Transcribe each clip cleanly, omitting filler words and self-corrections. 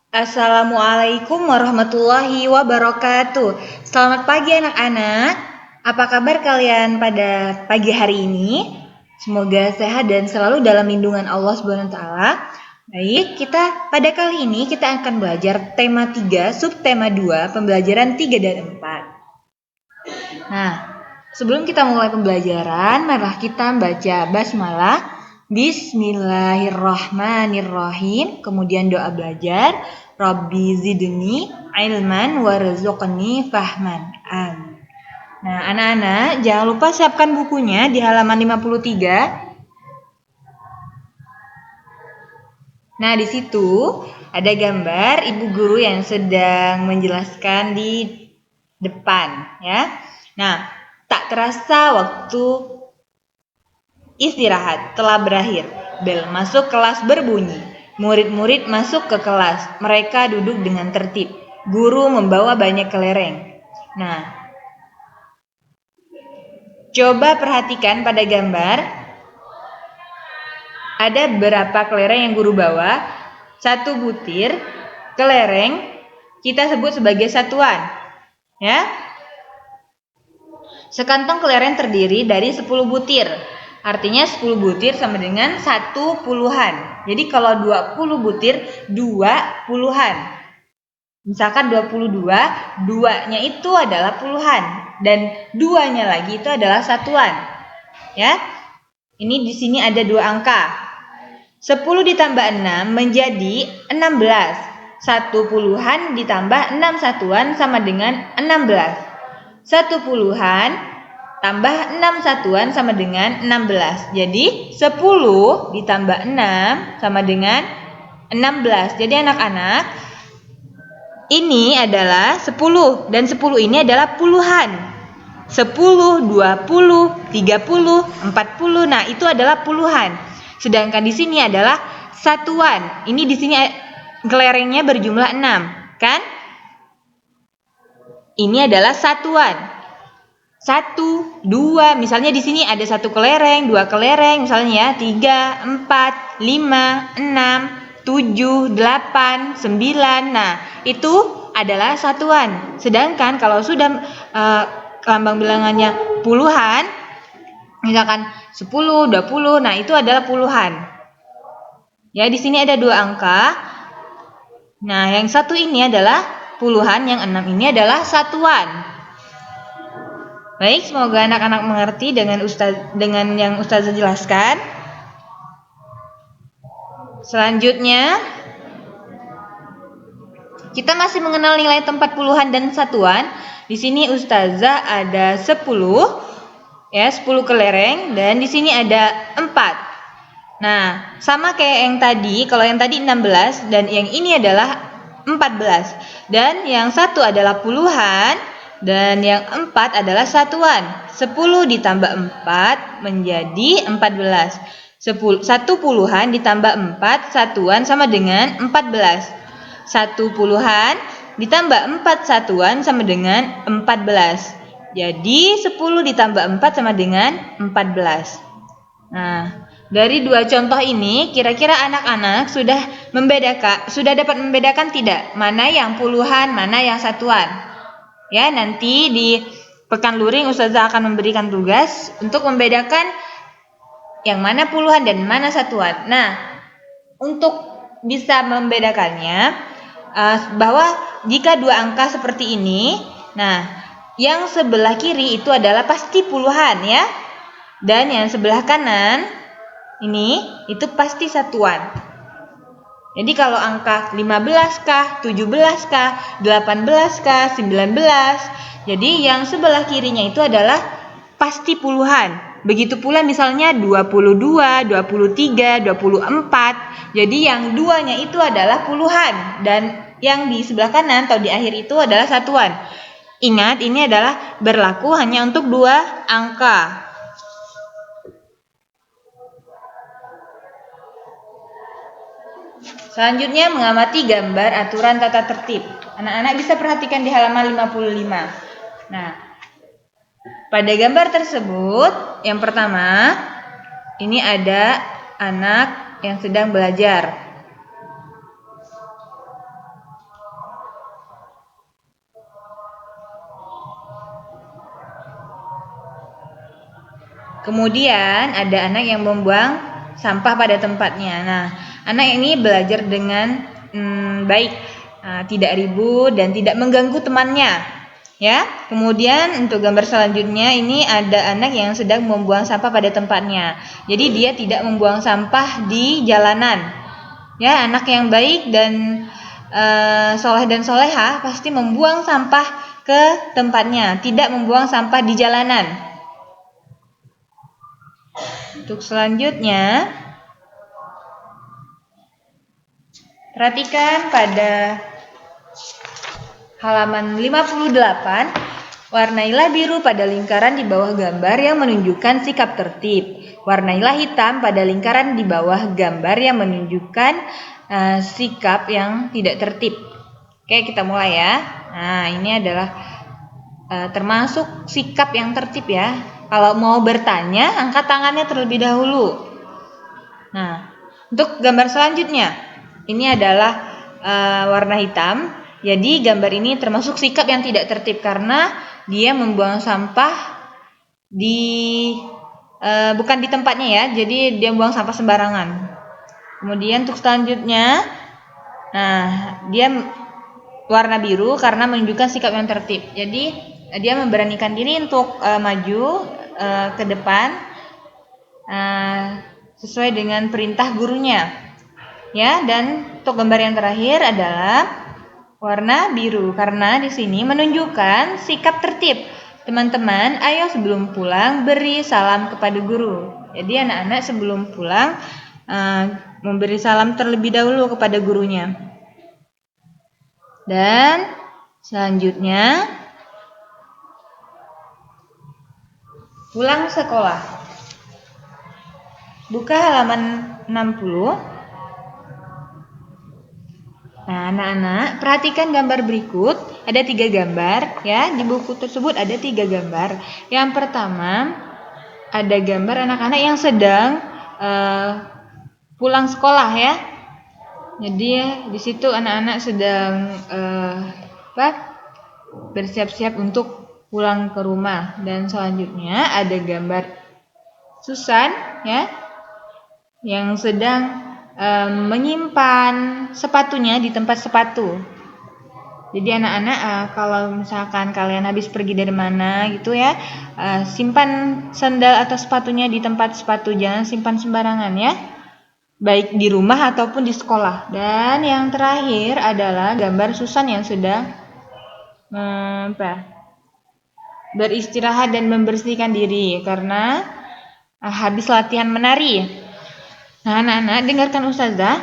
Assalamualaikum warahmatullahi wabarakatuh. Selamat pagi anak-anak. Apa kabar kalian pada pagi hari ini? Semoga sehat dan selalu dalam lindungan Allah Subhanahu wa taala. Baik, pada kali ini kita akan belajar tema 3, subtema 2, pembelajaran 3 dan 4. Nah, sebelum kita mulai pembelajaran, marilah kita baca basmalah. Bismillahirrahmanirrahim. Kemudian doa belajar. Rabbi zidni ilman warzuqni fahman. Amin. Nah, anak-anak jangan lupa siapkan bukunya di halaman 53. Nah, di situ ada gambar ibu guru yang sedang menjelaskan di depan, ya. Nah, tak terasa waktu istirahat telah berakhir. Bel masuk kelas berbunyi. Murid-murid masuk ke kelas. Mereka duduk dengan tertib. Guru membawa banyak kelereng. Nah, coba perhatikan pada gambar. Ada berapa kelereng yang guru bawa? 1 butir kelereng kita sebut sebagai satuan. Ya. Sekantong kelereng terdiri dari 10 butir. Artinya 10 butir sama dengan 1 puluhan. Jadi kalau 20 butir, 2 puluhan. Misalkan 22, 2-nya itu adalah puluhan. Dan 2-nya lagi itu adalah satuan. Ya. Ini di sini ada 2 angka. 10 ditambah 6 menjadi 16. 1 puluhan ditambah 6 satuan sama dengan 16. 1 puluhan tambah 6 satuan sama dengan 16. Jadi 10 ditambah 6 sama dengan 16. Jadi anak-anak, ini adalah 10 dan 10 ini adalah puluhan. 10, 20, 30, 40. Nah, itu adalah puluhan. Sedangkan di sini adalah satuan. Ini di sini kelerengnya berjumlah 6, kan? Ini adalah satuan. 1, 2, misalnya di sini ada 1 kelereng, 2 kelereng, misalnya ya, 3, 4, 5, 6, 7, 8, 9. Nah, itu adalah satuan. Sedangkan kalau sudah lambang bilangannya puluhan, misalkan 10, 20, nah itu adalah puluhan. Ya, di sini ada 2 angka. Nah, yang satu ini adalah puluhan, yang 6 ini adalah satuan. Baik, semoga anak-anak mengerti dengan yang Ustazah jelaskan. Selanjutnya, kita masih mengenal nilai tempat puluhan dan satuan. Di sini Ustazah ada 10, ya, 10 kelereng, dan di sini ada 4. Nah, sama kayak yang tadi, kalau yang tadi 16 dan yang ini adalah 14. Dan yang satu adalah puluhan dan yang 4 adalah satuan. 10 ditambah 4 menjadi 14. 1 puluhan ditambah 4 satuan sama dengan 14. 1 puluhan ditambah 4 satuan sama dengan 14. Jadi 10 ditambah 4 sama dengan 14. Nah, dari 2 contoh ini, kira-kira anak-anak sudah dapat membedakan tidak mana yang puluhan, mana yang satuan? Ya, nanti di pekan luring Ustazah akan memberikan tugas untuk membedakan yang mana puluhan dan mana satuan. Nah, untuk bisa membedakannya, bahwa jika 2 angka seperti ini, nah, yang sebelah kiri itu adalah pasti puluhan, ya. Dan yang sebelah kanan ini itu pasti satuan. Jadi kalau angka 15kah, 17kah, 18kah, 19, jadi yang sebelah kirinya itu adalah pasti puluhan. Begitu pula misalnya 22, 23, 24. Jadi yang duanya itu adalah puluhan dan yang di sebelah kanan atau di akhir itu adalah satuan. Ingat, ini adalah berlaku hanya untuk 2 angka. Selanjutnya mengamati gambar aturan tata tertib. Anak-anak bisa perhatikan di halaman 55. Nah, pada gambar tersebut, yang pertama, ini ada anak yang sedang belajar. Kemudian ada anak yang membuang sampah pada tempatnya. Nah, anak ini belajar dengan baik, tidak ribut dan tidak mengganggu temannya. Ya, kemudian untuk gambar selanjutnya ini ada anak yang sedang membuang sampah pada tempatnya. Jadi dia tidak membuang sampah di jalanan. Ya, anak yang baik dan soleh dan soleha pasti membuang sampah ke tempatnya, tidak membuang sampah di jalanan. Untuk selanjutnya, perhatikan pada halaman 58, warnailah biru pada lingkaran di bawah gambar yang menunjukkan sikap tertib. Warnailah hitam pada lingkaran di bawah gambar yang menunjukkan sikap yang tidak tertib. Oke, kita mulai ya. Nah, ini adalah termasuk sikap yang tertib ya. Kalau mau bertanya, angkat tangannya terlebih dahulu. Nah, untuk gambar selanjutnya, ini adalah warna hitam. Jadi gambar ini termasuk sikap yang tidak tertib karena dia membuang sampah bukan di tempatnya ya. Jadi dia membuang sampah sembarangan. Kemudian untuk selanjutnya, nah dia warna biru karena menunjukkan sikap yang tertib. Jadi dia memberanikan diri untuk maju ke depan sesuai dengan perintah gurunya. Ya, dan untuk gambar yang terakhir adalah warna biru karena di sini menunjukkan sikap tertib. Teman-teman, ayo sebelum pulang beri salam kepada guru. Jadi anak-anak sebelum pulang memberi salam terlebih dahulu kepada gurunya. Dan selanjutnya pulang sekolah. Buka halaman 60. Nah, anak-anak, perhatikan gambar berikut. Ada 3 gambar, ya. Di buku tersebut ada 3 gambar. Yang pertama, ada gambar anak-anak yang sedang pulang sekolah, ya. Jadi di situ anak-anak sedang bersiap-siap untuk pulang ke rumah. Dan selanjutnya ada gambar Susan, ya, yang sedang menyimpan sepatunya di tempat sepatu. Jadi anak-anak kalau misalkan kalian habis pergi dari mana gitu ya, simpan sandal atau sepatunya di tempat sepatu, jangan simpan sembarangan ya, baik di rumah ataupun di sekolah. Dan yang terakhir adalah gambar Susan yang sedang beristirahat dan membersihkan diri karena habis latihan menari. Nah, anak-anak, dengarkan Ustazah.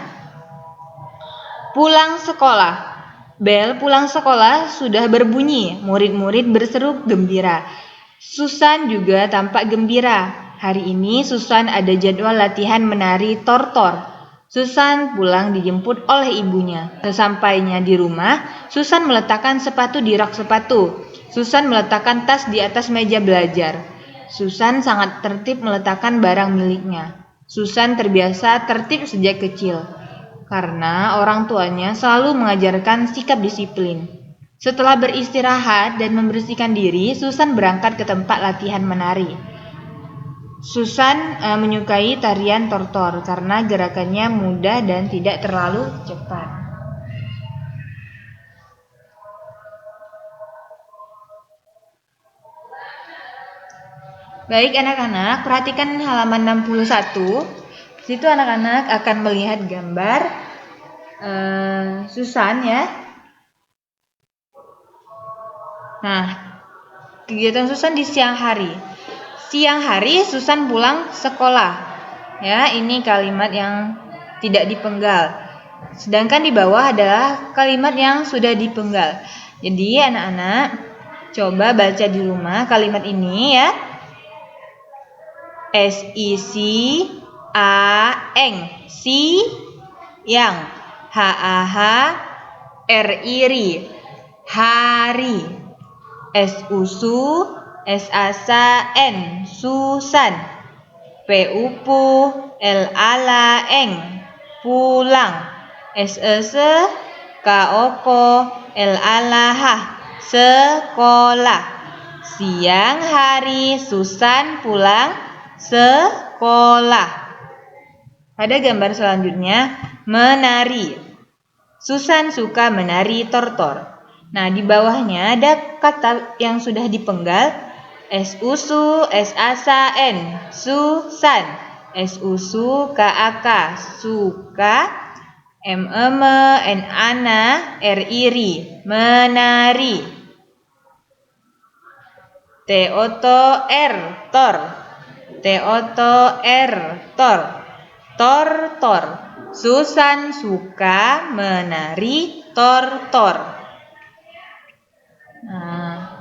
Pulang sekolah. Bel pulang sekolah sudah berbunyi. Murid-murid berseru gembira. Susan juga tampak gembira. Hari ini Susan ada jadwal latihan menari tortor. Susan pulang dijemput oleh ibunya. Sesampainya di rumah, Susan meletakkan sepatu di rak sepatu. Susan meletakkan tas di atas meja belajar. Susan sangat tertib meletakkan barang miliknya. Susan terbiasa tertib sejak kecil karena orang tuanya selalu mengajarkan sikap disiplin. Setelah beristirahat dan membersihkan diri, Susan berangkat ke tempat latihan menari. Susan menyukai tarian tortor karena gerakannya mudah dan tidak terlalu cepat. Baik anak-anak, perhatikan halaman 61. Di situ anak-anak akan melihat gambar Susan ya. Nah, kegiatan Susan di siang hari. Siang hari Susan pulang sekolah. Ya, ini kalimat yang tidak dipenggal. Sedangkan di bawah adalah kalimat yang sudah dipenggal. Jadi anak-anak coba baca di rumah kalimat ini ya. SICANG siang, HAHRIRI hari, SUSAN Susan, PULALANG pulang, SESKOKOLALAH sekolah. Siang hari Susan pulang sekolah. Pada gambar selanjutnya, menari. Susan suka menari tortor. Nah, di bawahnya ada kata yang sudah dipenggal. S-U-S-U, S-A-S-A-N, Susan. S-U-S-U, K-A-K, suka. M-E-M, N-A-N-A, R-I-R-I, menari. T-O-T-O-R, tor. T-O-T-O-R, tor. Tor. Susan suka menari tor. Nah,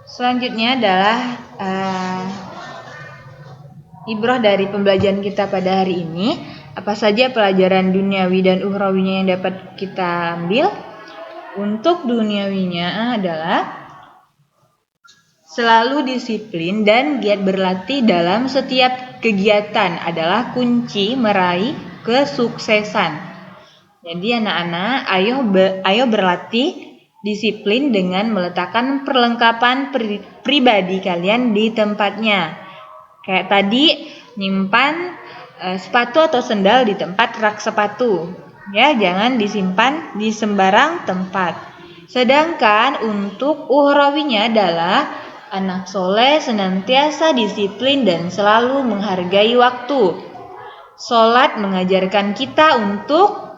selanjutnya adalah ibrah dari pembelajaran kita pada hari ini. Apa saja pelajaran duniawi dan ukhrawinya yang dapat kita ambil? Untuk duniawinya adalah selalu disiplin dan giat berlatih dalam setiap kegiatan adalah kunci meraih kesuksesan. Jadi anak-anak, ayo berlatih disiplin dengan meletakkan perlengkapan pribadi kalian di tempatnya. Kayak tadi nyimpan sepatu atau sendal di tempat rak sepatu. Ya, jangan disimpan di sembarang tempat. Sedangkan untuk ukhrawinya adalah anak soleh senantiasa disiplin dan selalu menghargai waktu. Sholat mengajarkan kita untuk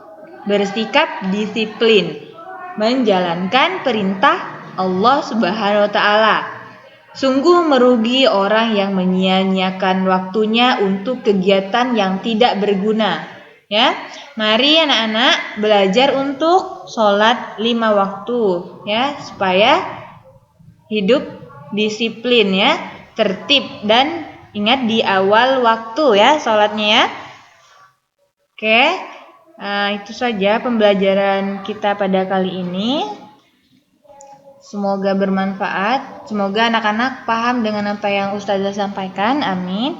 bersikap disiplin, menjalankan perintah Allah Subhanahu wa Ta'ala. Sungguh merugi orang yang menyia-nyiakan waktunya untuk kegiatan yang tidak berguna. Ya, mari anak-anak belajar untuk sholat 5 waktu, ya, supaya hidup disiplin, ya, tertib dan ingat di awal waktu, ya, sholatnya, ya. Oke, itu saja pembelajaran kita pada kali ini. Semoga bermanfaat. Semoga anak-anak paham dengan apa yang Ustazah sampaikan. Amin.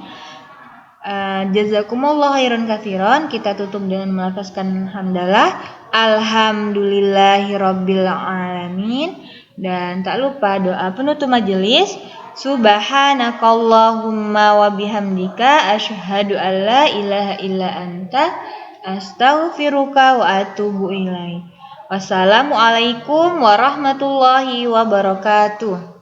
Jazakumullah khairan katsiran. Kita tutup dengan melafazkan hamdalah. Alhamdulillahirabbil alamin. Dan tak lupa doa penutup majelis. Subhanakallahumma wa bihamdika asyhadu an la ilaha illa anta astaghfiruka wa atubu ilaik. Wassalamualaikum warahmatullahi wabarakatuh.